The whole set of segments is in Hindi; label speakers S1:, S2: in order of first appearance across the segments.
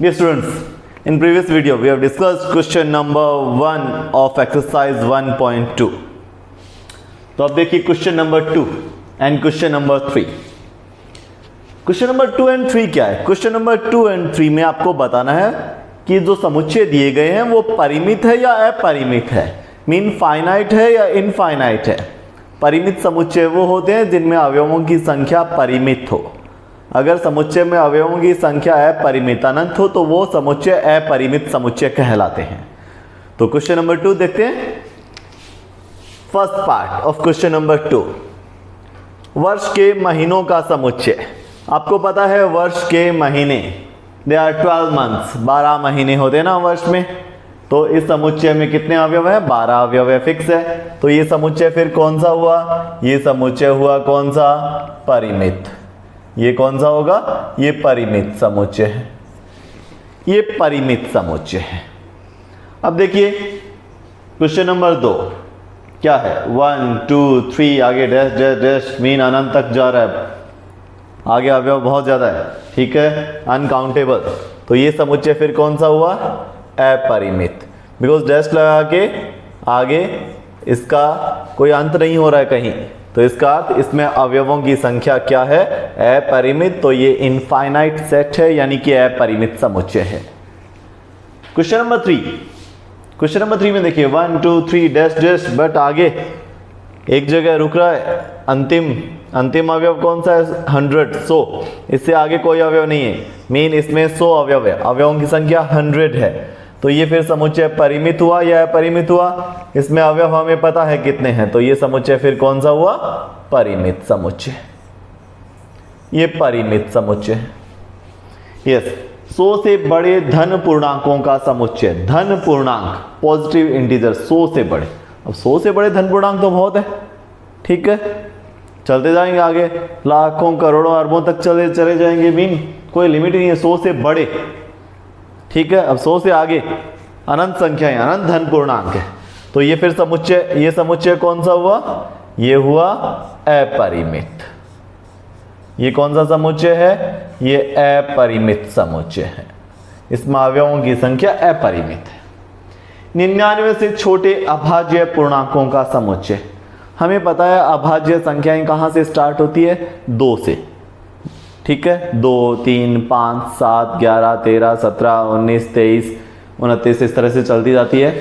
S1: Dear students, in previous video we have discussed question number 1 of exercise 1.2. तो अब देखिए question number 2 and question number 3. Question number 2 and 3 क्या है? क्वेश्चन नंबर 2 एंड 3 में आपको बताना है कि जो समुच्चय दिए गए हैं वो परिमित है या अपरिमित है, मीन फाइनाइट है या इनफाइनाइट है. परिमित समुच्चय वो होते हैं जिनमें अवयवों की संख्या परिमित हो. अगर समुच्चय में अवयवों की संख्या अपरिमित अनंत हो तो वो समुच्चय अपरिमित समुच्चय कहलाते हैं. तो क्वेश्चन नंबर 2 देखते हैं. First part of question number 2, वर्ष के महीनों का समुच्चय. आपको पता है वर्ष के महीने, दे आर 12 मंथ्स, 12 महीने होते हैं ना वर्ष में. तो इस समुच्चय में कितने अवयव है? 12 अवयव है, फिक्स है. तो ये समुच्चय फिर कौन सा हुआ? ये समुच्चय हुआ कौन सा? परिमित. ये कौन सा होगा? ये परिमित समुच्चय है. ये परिमित समुच्चय है. अब देखिए क्वेश्चन नंबर 2 क्या है? 1 2 3 आगे डैश डैश डैश मीन अनंत तक जा रहा है. आगे अवयव बहुत ज्यादा है, ठीक है, अनकाउंटेबल. तो ये समुच्चय फिर कौन सा हुआ? अपरिमित. बिकॉज डैश लगा के आगे इसका कोई अंत नहीं हो रहा है कहीं, तो इसका अर्थ इसमें अवयवों की संख्या क्या है? अपरिमित. तो ये इनफाइनाइट सेट है, यानी कि अपरिमित समुच्चय है. Question number 3. क्वेश्चन नंबर 3 में देखिए 1 2 3 डैश डैश, बट आगे एक जगह रुक रहा है. अंतिम अवयव कौन सा है? 100, 100. इससे आगे कोई अवयव नहीं है, मीन इसमें 100 अवयव है, अवयवों की संख्या 100 है. तो ये फिर समुच्चय परिमित हुआ या अपरिमित हुआ? इसमें अवयव हमें पता है कितने हैं, तो ये समुच्चय फिर कौन सा हुआ? परिमित समुच्चय. ये परिमित समुच्चय है. यस, 100 से बड़े धन पूर्णांकों का समुच्चय. धन पूर्णांक, पॉजिटिव इंटीजर, 100 से बड़े. अब 100 से बड़े धन पूर्णांक तो बहुत है, ठीक है, चलते जाएंगे आगे, लाखों करोड़ों अरबों तक चले जाएंगे, मीन कोई लिमिट नहीं है. 100 से बड़े, ठीक है. अब 100 से आगे अनंत संख्याएं, अनंत धन पूर्णांक है. तो ये फिर समुच्चय, ये समुच्चय कौन सा हुआ? ये हुआ अपरिमित. ये कौन सा समुच्चय है? ये अपरिमित समुच्चय है. इसमें अवयवों की संख्या अपरिमित है. 99 से छोटे अभाज्य पूर्णांकों का समुच्चय. हमें पता है अभाज्य संख्याएं कहां से स्टार्ट होती है? 2 से, ठीक है. 2 3 5 7 11 13 17 19 23 29 इस तरह से चलती जाती है,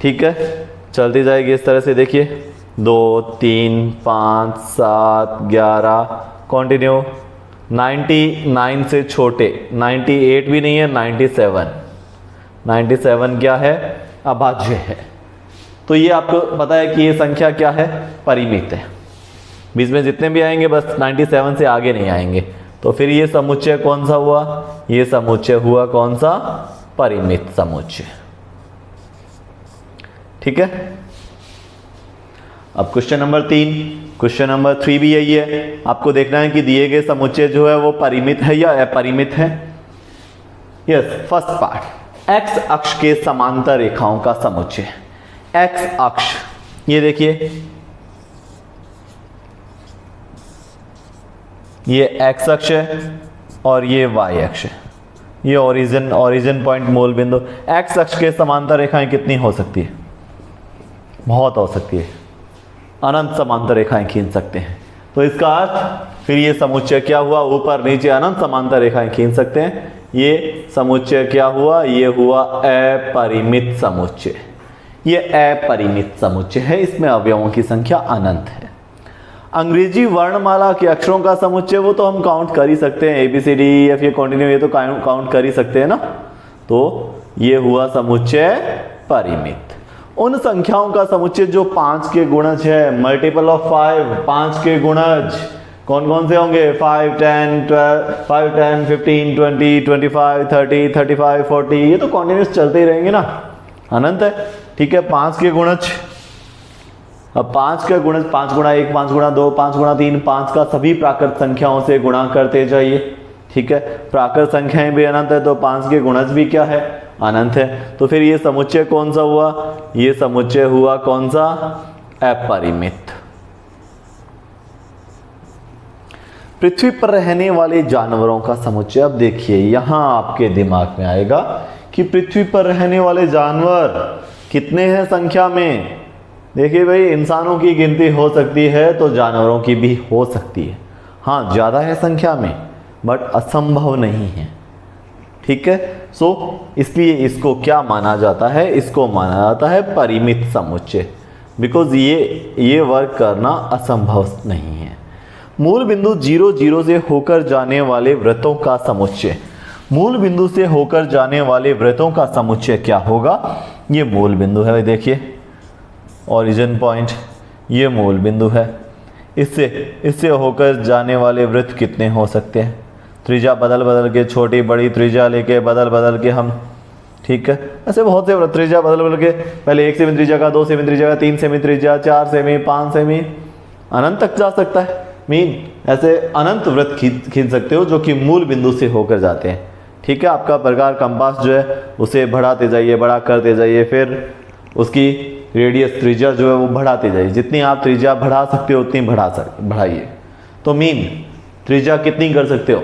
S1: ठीक है, चलती जाएगी इस तरह से. देखिए 2 3 5 7 11 कंटिन्यू. 99 से छोटे, 98 भी नहीं है, 97 क्या है? अभाज्य है. तो ये आपको पता है कि ये संख्या क्या है? परिमित है. बीच में जितने भी आएंगे बस 97 से आगे नहीं आएंगे. तो फिर ये समुच्चय कौन सा हुआ? ये समुच्चय हुआ कौन सा? परिमित समुच्चय, ठीक है. अब क्वेश्चन नंबर 3, क्वेश्चन नंबर 3 भी यही है. आपको देखना है कि दिए गए समुच्चय जो है वो परिमित है या अपरिमित है. यस, फर्स्ट पार्ट, एक्स अक्ष के समांतर रेखाओं का समुच्चय. एक्स अक्ष, ये देखिए, ये एक्स अक्ष है और ये वाई अक्ष है. ये ओरिजिन पॉइंट, मूल बिंदु. एक्स अक्ष के समांतर रेखाएं कितनी हो सकती है? बहुत हो सकती है, अनंत समांतर रेखाएं खींच सकते हैं. तो इसका अर्थ फिर ये समुच्चय क्या हुआ? ऊपर नीचे अनंत समांतर रेखाएं खींच सकते हैं. ये समुच्चय क्या हुआ? ये हुआ अपरिमित समुच्चय. ये अपरिमित समुच्चय है, इसमें अवयवों की संख्या अनंत है. अंग्रेजी वर्णमाला के अक्षरों का समुच्चय वो तो हम काउंट कर ही सकते हैं, ABCD ये कंटिन्यू, ये तो काउंट कर ही सकते हैं ना. तो ये हुआ समुच्चय परिमित. उन संख्याओं का समुच्चय जो 5 के गुणज है, मल्टीपल ऑफ 5, 5 के गुणज कौन कौन से होंगे? 5 10 15 20 25 30 35 40, ये तो कॉन्टिन्यूस चलते ही रहेंगे ना, अनंत है, ठीक है. 5 के गुणज, अब 5 का गुणज 5 गुणा 1 5 गुणा 2 5 गुणा 3, 5 का सभी प्राकृत संख्याओं से गुणा करते जाइए, ठीक है. प्राकृत संख्याएं भी अनंत है तो 5 के गुणज भी क्या है? अनंत है. तो फिर ये समुच्चय कौन सा हुआ? ये समुच्चय हुआ कौन सा? अपरिमित. पृथ्वी पर रहने वाले जानवरों का समुच्चय। अब देखिए यहां आपके दिमाग में आएगा कि पृथ्वी पर रहने वाले जानवर कितने हैं संख्या में। देखिए भाई, इंसानों की गिनती हो सकती है तो जानवरों की भी हो सकती है। हाँ, ज़्यादा है संख्या में बट असंभव नहीं है। ठीक है, सो इसलिए इसको क्या माना जाता है? इसको माना जाता है परिमित समुच्चय, बिकॉज ये वर्क करना असंभव नहीं है। मूल बिंदु 0 0 से होकर जाने वाले वृत्तों का समुच्चय। मूल बिंदु से होकर जाने वाले वृत्तों का समुच्चय क्या होगा? ये मूल बिंदु है, देखिए ओरिजिन पॉइंट, ये मूल बिंदु है। इससे होकर जाने वाले वृत्त कितने हो सकते हैं? त्रिज्या बदल बदल के, छोटी बड़ी त्रिज्या लेके बदल बदल के हम, ठीक है, ऐसे बहुत से वृत्त त्रिज्या बदल बदल के, पहले 1 सेमी त्रिज्या का, 2 सेमी त्रिज्या का, 3 सेमी त्रिज्या, 4 सेमी, 5 सेमी, अनंत तक जा सकता है। ऐसे अनंत वृत्त खींच सकते हो जो कि मूल बिंदु से होकर जाते हैं। ठीक है, आपका प्रकार कंपास जो है उसे बढ़ाते जाइए, बड़ा करते जाइए, फिर उसकी रेडियस त्रिज्या जो है वो बढ़ाते जाइए। जितनी आप त्रिज्या बढ़ा सकते हो उतनी बढ़ाइए। तो त्रिज्या कितनी कर सकते हो?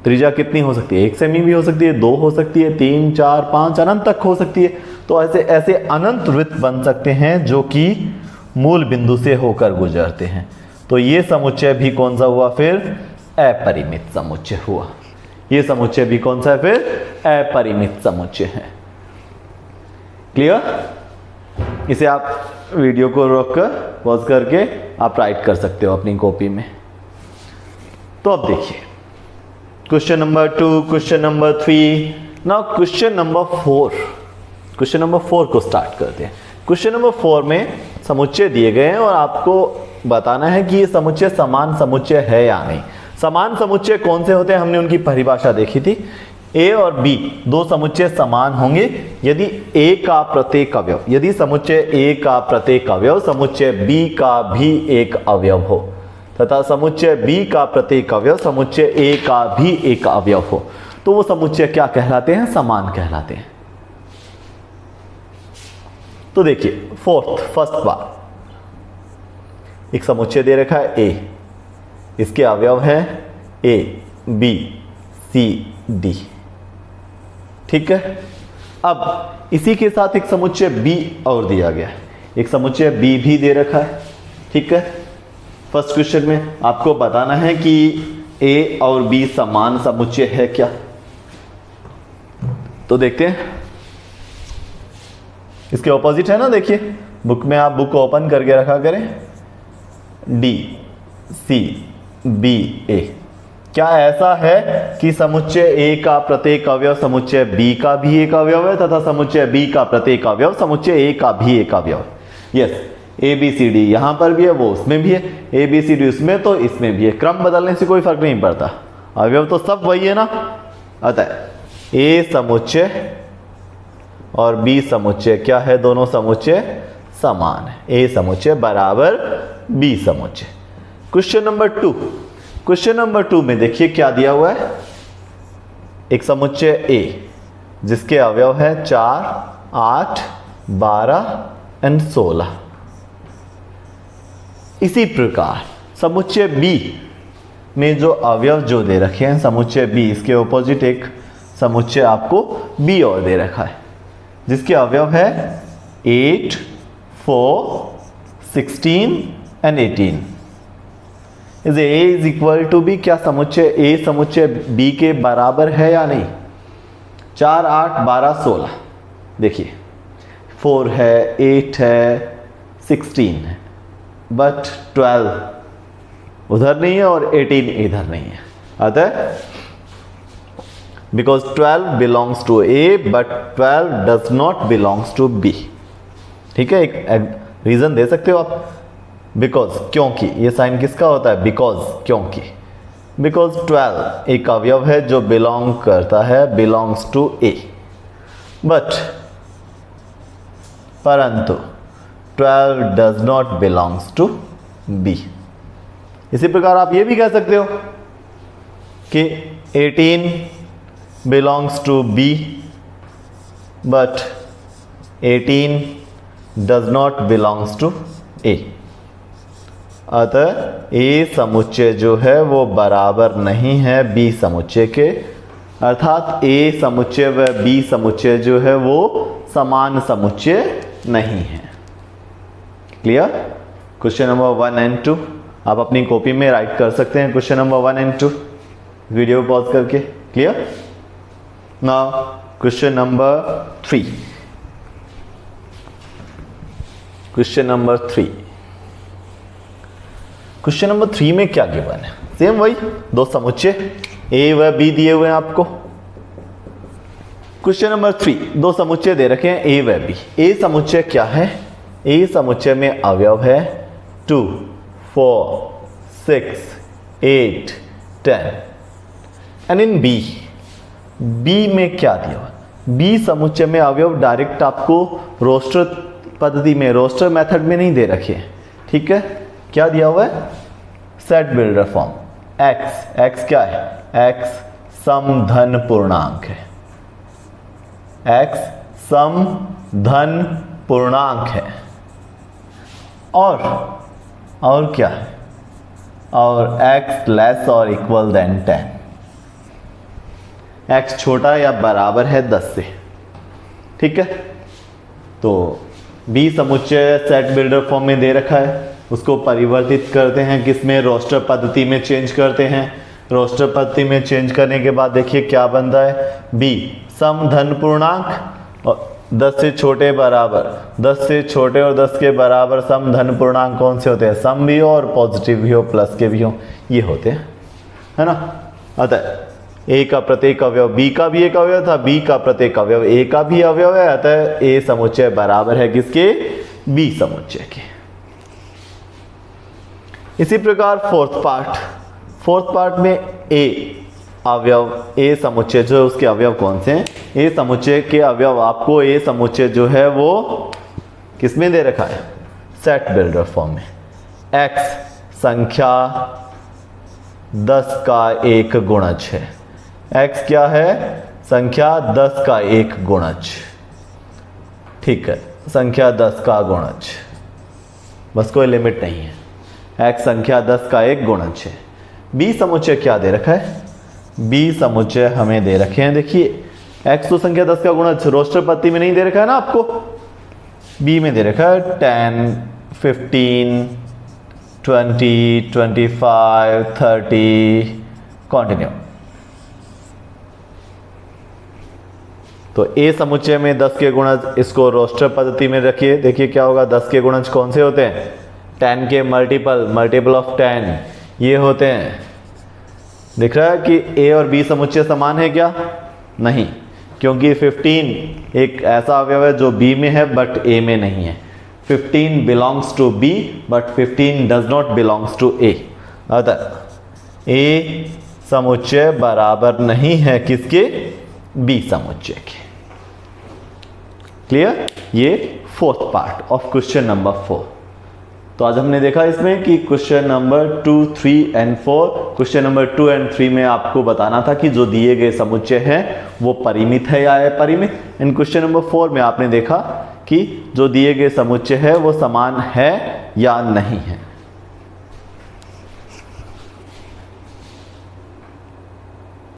S1: त्रिज्या कितनी हो सकती है? 1 सेमी भी हो सकती है, 2 हो सकती है, 3 4 5 अनंत तक हो सकती है। तो ऐसे अनंत वृत्त बन सकते हैं जो कि मूल बिंदु से होकर गुजरते हैं। तो ये समुच्चय भी कौन सा हुआ फिर? अपरिमित समुच्चय हुआ। ये समुच्चय भी कौन सा है फिर? अपरिमित समुच्चय है। क्लियर? इसे आप वीडियो को रोककर पॉज करके आप राइट कर सकते हो अपनी कॉपी में। तो अब देखिए question number 2, question number 3, now question number 4। Question number 4 को स्टार्ट करते हैं। क्वेश्चन नंबर 4 में समुच्चय दिए गए हैं और आपको बताना है कि ये समुच्चय समान समुच्चय है या नहीं। समान समुच्चय कौन से होते हैं? हमने उनकी परिभाषा देखी थी। ए और बी दो समुच्चय समान होंगे यदि ए का प्रत्येक अवयव, यदि समुच्चय ए का प्रत्येक अवयव समुच्चय बी का भी एक अवयव हो, तथा समुच्चय बी का प्रत्येक अवयव समुच्चय ए का भी एक अवयव हो, तो वो समुच्चय क्या कहलाते हैं? समान कहलाते हैं। तो देखिए फर्स्ट बार एक समुच्चय दे रखा है ए, इसके अवयव है ए बी सी डी। ठीक है, अब इसी के साथ एक समुच्चय बी और दिया गया है, एक समुच्चय बी भी दे रखा है। ठीक है, फर्स्ट क्वेश्चन में आपको बताना है कि ए और बी समान समुच्चय है क्या। तो देखते हैं, इसके ऑपोजिट है ना। देखिए बुक में, आप बुक ओपन करके रखा करें। डी सी बी ए, क्या ऐसा है कि समुच्चय ए का प्रत्येक अवयव समुच्चय बी का भी एक अवयव है तथा समुच्चय बी का प्रत्येक अवयव समुच्चय ए का भी एक अवयव है? Yes, A B C D यहां पर भी है, वो उसमें भी है, ए बी सी डी उसमें तो इसमें भी है। क्रम बदलने से कोई फर्क नहीं पड़ता, अवयव तो सब वही है ना। अतः ए समुच्चय और बी समुच्चय क्या है? दोनों समुच्चय समान है। ए समुच्चय बराबर बी समुच्चय। क्वेश्चन नंबर 2, क्वेश्चन नंबर 2 में देखिए क्या दिया हुआ है। एक समुच्चय ए जिसके अवयव है 4 8 12 एंड 16। इसी प्रकार समुच्चय बी में जो अवयव जो दे रखे हैं समुच्चय बी, इसके ऑपोजिट एक समुच्चय आपको बी और दे रखा है जिसके अवयव है 8 4 16 and 18। Is A is equal to B, क्या समुच्चय ए समुच्चय बी के बराबर है या नहीं? 4 8 12 16, देखिए 4 है 8 है 16 है, बट 12 उधर नहीं है और 18 इधर नहीं है। अतः because 12 belongs to A but 12 does not belongs to B. ठीक है, एक रीजन दे सकते हो आप, बिकॉज, क्योंकि। ये साइन किसका होता है? बिकॉज, क्योंकि। बिकॉज 12 एक अवयव है जो बिलोंग करता है, बिलोंग्स टू ए, बट परंतु 12 does not belongs to B. इसी प्रकार आप ये भी कह सकते हो कि 18 belongs to B but 18 does not belongs to A. अतः ए समुच्चय जो है वो बराबर नहीं है बी समुच्चय के, अर्थात ए समुच्चय व बी समुच्चय जो है वो समान समुच्चय नहीं है। क्लियर? क्वेश्चन नंबर 1 एंड 2 आप अपनी कॉपी में राइट कर सकते हैं, question number 1 and 2 video pause करके। Clear? Now question number 3। Question number 3, question number 3 में क्या गिवन है? सेम वही दो समुच्चय ए व बी दिए हुए हैं आपको। क्वेश्चन नंबर 3 दो समुच्चय दे रखे हैं ए व बी। ए समुच्चय क्या है? ए समुच्चय में अवयव है 2, 4, 6, 8, 10 एंड इन बी, बी में क्या दिया हुआ? बी समुच्चय में अवयव डायरेक्ट आपको रोस्टर पद्धति में, रोस्टर मेथड में नहीं दे रखे हैं। ठीक है, क्या दिया हुआ है? Set builder form. x, x क्या है? x सम धन पूर्णांक है, x सम धन पूर्णांक है। और क्या है? और x लेस और इक्वल देन 10, x छोटा या बराबर है 10 से। ठीक है, तो बी समुच्चय सेट बिल्डर फॉर्म में दे रखा है, उसको परिवर्तित करते हैं किसमें? रोस्टर पद्धति में चेंज करते हैं। रोस्टर पद्धति में चेंज करने के बाद देखिए क्या बनता है? बी सम धन पूर्णांक और 10 से छोटे बराबर, 10 से छोटे और 10 के बराबर सम धन पूर्णांक कौन से होते हैं? सम भी हो और पॉजिटिव भी हो, प्लस के भी हो, ये होते हैं, है ना। अतः ए का प्रत्येक अवयव, बी का भी एक अवयव था, बी का प्रत्येक अवयव ए का भी अवयव है, अतः ए समुच्चय बराबर है किसके? बी समुच्चय के। इसी प्रकार फोर्थ पार्ट में ए अवयव, ए समुच्चय जो है उसके अवयव कौन से हैं? ए समुच्चय के अवयव आपको, ए समुच्चय जो है वो किसमें दे रखा है? सेट बिल्डर फॉर्म में। x संख्या 10 का एक गुणज है। x क्या है? संख्या 10 का एक गुणज। ठीक है, संख्या 10 का गुणज, बस कोई लिमिट नहीं है। x संख्या 10 का एक गुणज है। बी समुच्चय क्या दे रखा है? बी समुच्चय हमें दे रखे हैं, देखिए x तो संख्या 10 का गुणज रोस्टर पद्धति में नहीं दे रखा है ना आपको, बी में दे रखा है 10, 15, 20, 25, 30, कंटिन्यू। तो ए समुच्चय में 10 के गुणज, इसको रोस्टर पद्धति में रखिए, देखिए क्या होगा? 10 के गुणज कौन से होते हैं? 10 के मल्टीपल ऑफ 10 ये होते हैं। दिख रहा है कि ए और बी समुच्चय समान है क्या? नहीं, क्योंकि 15 एक ऐसा अवयव है जो बी में है बट ए में नहीं है। 15 belongs to B but 15 does not belongs to A. अतः ए समुच्चय बराबर नहीं है किसके? बी समुच्चय के। क्लियर? ये fourth part of question number 4। तो आज हमने देखा इसमें कि question number 2, 3 and 4, question number 2 and 3 में आपको बताना था कि जो दिए गए समुच्चय है वो परिमित है या अपरिमित। इन क्वेश्चन नंबर 4 में आपने देखा कि जो दिए गए समुच्चय है वो समान है या नहीं है।